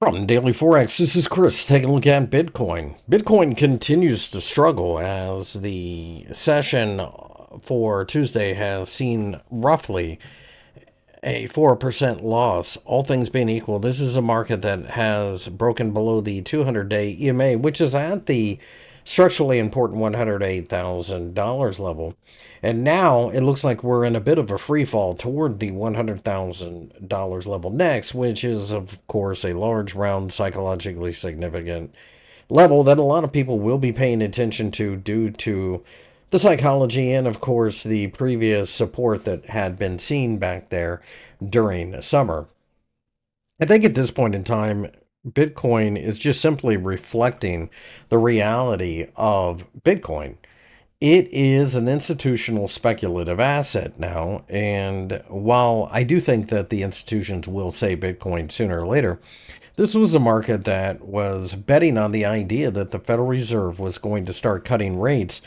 From Daily Forex, this is Chris taking a look at Bitcoin. Bitcoin continues to struggle as the session for Tuesday has seen roughly a 4% loss. All things being equal, this is a market that has broken below the 200-day EMA, which is at the structurally important $108,000 level. And now it looks like we're in a bit of a free fall toward the $100,000 level next, which is, of course, a large, round, psychologically significant level that a lot of people will be paying attention to due to the psychology and, of course, the previous support that had been seen back there during summer. I think at this point in time, Bitcoin is just simply reflecting the reality of Bitcoin. It is an institutional speculative asset now, and while I do think that the institutions will say Bitcoin sooner or later, this was a market that was betting on the idea that the Federal Reserve was going to start cutting rates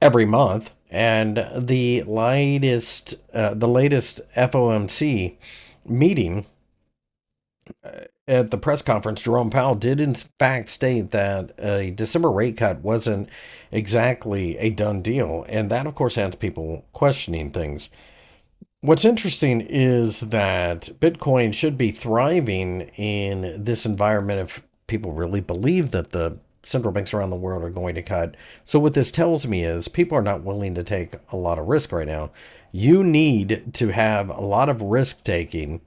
every month, and the latest FOMC meeting at the press conference, Jerome Powell did in fact state that a December rate cut wasn't exactly a done deal. And that, of course, has people questioning things. What's interesting is that Bitcoin should be thriving in this environment if people really believe that the central banks around the world are going to cut. So what this tells me is people are not willing to take a lot of risk right now. You need to have a lot of risk taking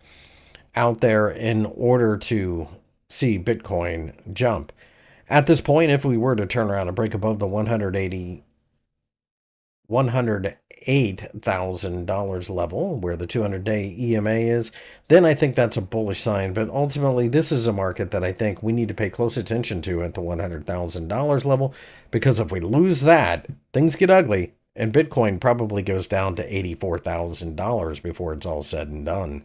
out there in order to see Bitcoin jump. At this point, if we were to turn around and break above the $108,000 level where the 200-day EMA is, then I think that's a bullish sign. But ultimately, this is a market that I think we need to pay close attention to at the $100,000 level, because if we lose that, things get ugly, and Bitcoin probably goes down to $84,000 before it's all said and done.